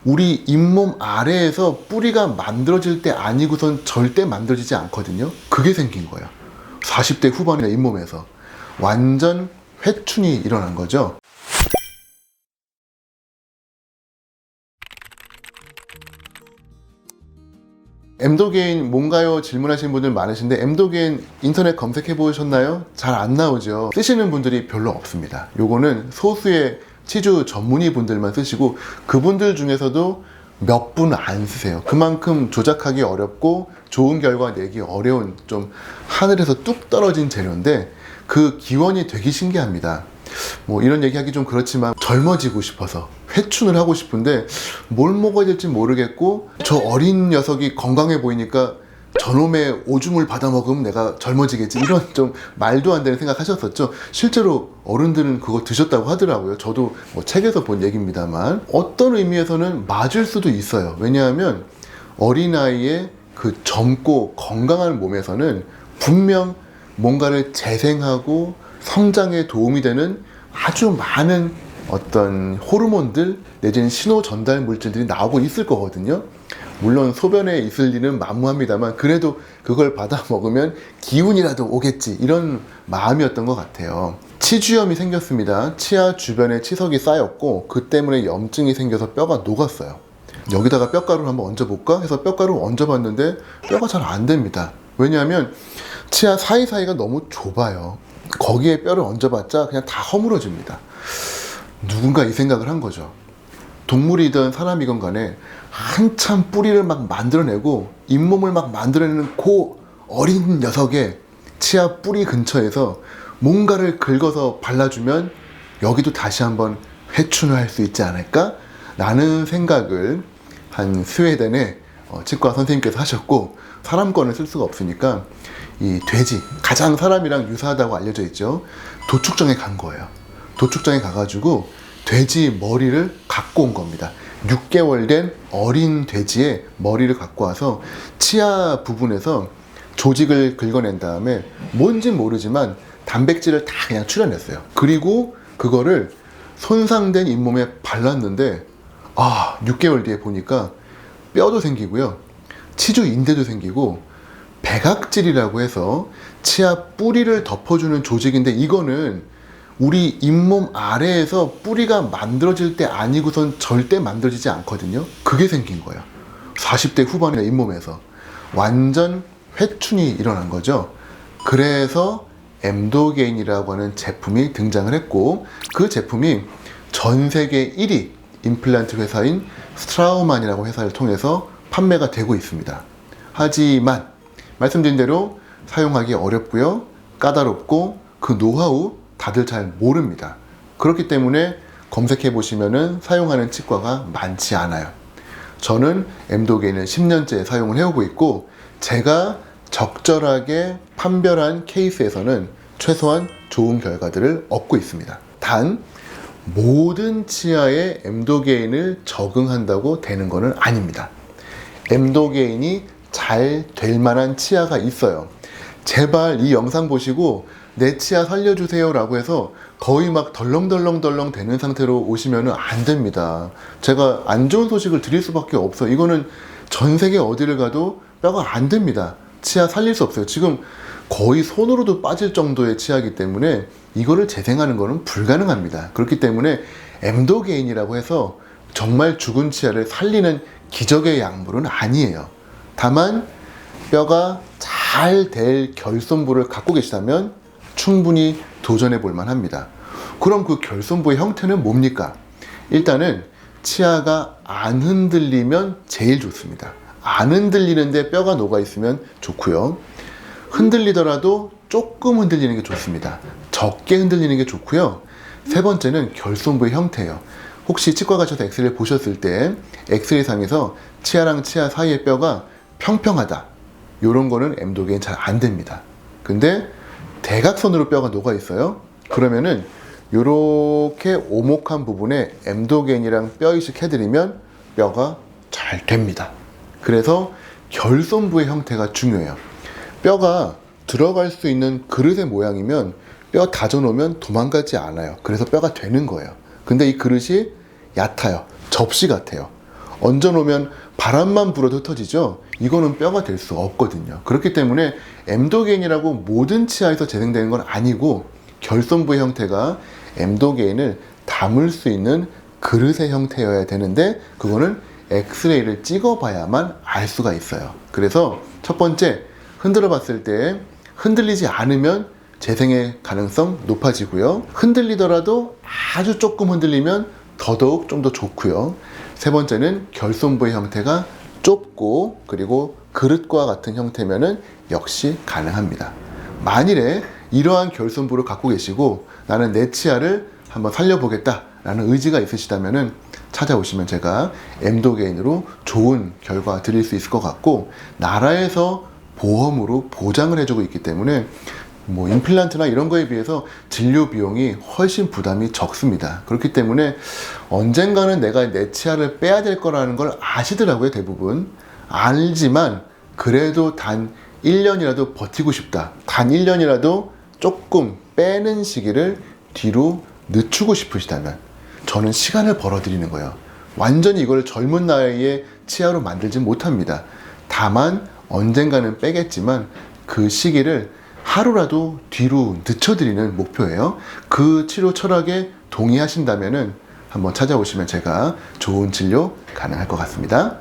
우리 잇몸 아래에서 뿌리가 만들어질 때 아니고선 절대 만들어지지 않거든요. 그게 생긴 거예요. 40대 후반의 잇몸에서 완전 회춘이 일어난 거죠. 엠도게인 뭔가요? 질문하시는 분들 많으신데 엠도게인 인터넷 검색해 보셨나요? 잘 안 나오죠. 쓰시는 분들이 별로 없습니다. 요거는 소수의 치주 전문의 분들만 쓰시고 그분들 중에서도 몇 분 안 쓰세요. 그만큼 조작하기 어렵고 좋은 결과 내기 어려운 좀 하늘에서 뚝 떨어진 재료인데 그 기원이 되게 신기합니다. 뭐 이런 얘기하기 좀 그렇지만 젊어지고 싶어서 회춘을 하고 싶은데 뭘 먹어야 될지 모르겠고 저 어린 녀석이 건강해 보이니까 저놈의 오줌을 받아 먹으면 내가 젊어지겠지, 이런 좀 말도 안 되는 생각 하셨었죠. 실제로 어른들은 그거 드셨다고 하더라고요. 저도 뭐 책에서 본 얘기입니다만 어떤 의미에서는 맞을 수도 있어요. 왜냐하면 어린아이의 그 젊고 건강한 몸에서는 분명 뭔가를 재생하고 성장에 도움이 되는 아주 많은 어떤 호르몬들 내지는 신호 전달 물질들이 나오고 있을 거거든요. 물론 소변에 있을 리는 만무합니다만 그래도 그걸 받아 먹으면 기운이라도 오겠지, 이런 마음이었던 것 같아요. 치주염이 생겼습니다. 치아 주변에 치석이 쌓였고 그 때문에 염증이 생겨서 뼈가 녹았어요. 여기다가 뼈가루를 한번 얹어볼까 해서 뼈가루를 얹어봤는데 뼈가 잘 안 됩니다. 왜냐하면 치아 사이사이가 너무 좁아요. 거기에 뼈를 얹어봤자 그냥 다 허물어집니다. 누군가 이 생각을 한 거죠. 동물이든 사람이건 간에 한참 뿌리를 막 만들어내고 잇몸을 막 만들어내는 그 어린 녀석의 치아 뿌리 근처에서 뭔가를 긁어서 발라주면 여기도 다시 한번 회춘을 할 수 있지 않을까? 라는 생각을 한 스웨덴의 치과 선생님께서 하셨고, 사람 거는 쓸 수가 없으니까 이 돼지, 가장 사람이랑 유사하다고 알려져 있죠. 도축장에 간 거예요. 도축장에 가가지고 돼지 머리를 갖고 온 겁니다. 6개월 된 어린 돼지의 머리를 갖고 와서 치아 부분에서 조직을 긁어낸 다음에 뭔진 모르지만 단백질을 다 그냥 출연했어요. 그리고 그거를 손상된 잇몸에 발랐는데 6개월 뒤에 보니까 뼈도 생기고요, 치주 인대도 생기고, 백악질이라고 해서 치아 뿌리를 덮어주는 조직인데 이거는 우리 잇몸 아래에서 뿌리가 만들어질 때 아니고선 절대 만들어지지 않거든요. 그게 생긴 거예요. 40대 후반의 잇몸에서 완전 회춘이 일어난 거죠. 그래서 엠도게인이라고 하는 제품이 등장을 했고, 그 제품이 전 세계 1위 임플란트 회사인 스트라우만이라고 회사를 통해서 판매가 되고 있습니다. 하지만 말씀드린 대로 사용하기 어렵고요, 까다롭고 그 노하우 다들 잘 모릅니다. 그렇기 때문에 검색해 보시면은 사용하는 치과가 많지 않아요. 저는 엠도게인을 10년째 사용을 해오고 있고, 제가 적절하게 판별한 케이스에서는 최소한 좋은 결과들을 얻고 있습니다. 단 모든 치아에 엠도게인을 적응한다고 되는 것은 아닙니다. 엠도게인이 잘 될 만한 치아가 있어요. 제발 이 영상 보시고 내 치아 살려주세요 라고 해서 거의 막 덜렁덜렁 되는 상태로 오시면 안 됩니다. 제가 안 좋은 소식을 드릴 수밖에 없어요. 이거는 전 세계 어디를 가도 뼈가 안 됩니다. 치아 살릴 수 없어요. 지금 거의 손으로도 빠질 정도의 치아이기 때문에 이거를 재생하는 것은 불가능합니다. 그렇기 때문에 엠도게인이라고 해서 정말 죽은 치아를 살리는 기적의 약물은 아니에요. 다만 뼈가 잘 될 결손부를 갖고 계시다면 충분히 도전해 볼 만합니다. 그럼 그 결손부의 형태는 뭡니까? 일단은 치아가 안 흔들리면 제일 좋습니다. 안 흔들리는데 뼈가 녹아 있으면 좋고요. 흔들리더라도 조금 흔들리는 게 좋습니다. 적게 흔들리는 게 좋고요. 세 번째는 결손부의 형태예요. 혹시 치과 가셔서 엑스레이 보셨을 때 엑스레이 상에서 치아랑 치아 사이의 뼈가 평평하다, 이런 거는 엠도게인 잘 안 됩니다. 근데 대각선으로 뼈가 녹아 있어요. 그러면은 이렇게 오목한 부분에 엠도게인이랑 뼈 이식 해드리면 뼈가 잘 됩니다. 그래서 결손부의 형태가 중요해요. 뼈가 들어갈 수 있는 그릇의 모양이면 뼈 다져놓으면 도망가지 않아요. 그래서 뼈가 되는 거예요. 근데 이 그릇이 얕아요. 접시 같아요. 얹어놓으면 바람만 불어도 흩어지죠. 이거는 뼈가 될 수 없거든요. 그렇기 때문에 엠도게인이라고 모든 치아에서 재생되는 건 아니고, 결손부의 형태가 엠도게인을 담을 수 있는 그릇의 형태여야 되는데, 그거는 엑스레이를 찍어봐야만 알 수가 있어요. 그래서 첫 번째, 흔들어 봤을 때 흔들리지 않으면 재생의 가능성 높아지고요. 흔들리더라도 아주 조금 흔들리면 더더욱 좀 더 좋고요. 세 번째는 결손부의 형태가 좁고 그리고 그릇과 같은 형태면은 역시 가능합니다. 만일에 이러한 결손부를 갖고 계시고 나는 내 치아를 한번 살려보겠다 라는 의지가 있으시다면은 찾아오시면 제가 엠도게인으로 좋은 결과 드릴 수 있을 것 같고, 나라에서 보험으로 보장을 해주고 있기 때문에 뭐 임플란트나 이런 거에 비해서 진료 비용이 훨씬 부담이 적습니다. 그렇기 때문에 언젠가는 내가 내 치아를 빼야 될 거라는 걸 아시더라고요. 대부분 알지만 그래도 단 1년이라도 버티고 싶다, 단 1년이라도 조금 빼는 시기를 뒤로 늦추고 싶으시다면 저는 시간을 벌어드리는 거예요. 완전히 이걸 젊은 나이에 치아로 만들진 못합니다. 다만 언젠가는 빼겠지만 그 시기를 하루라도 뒤로 늦춰드리는 목표예요. 그 치료 철학에 동의하신다면은 한번 찾아오시면 제가 좋은 진료 가능할 것 같습니다.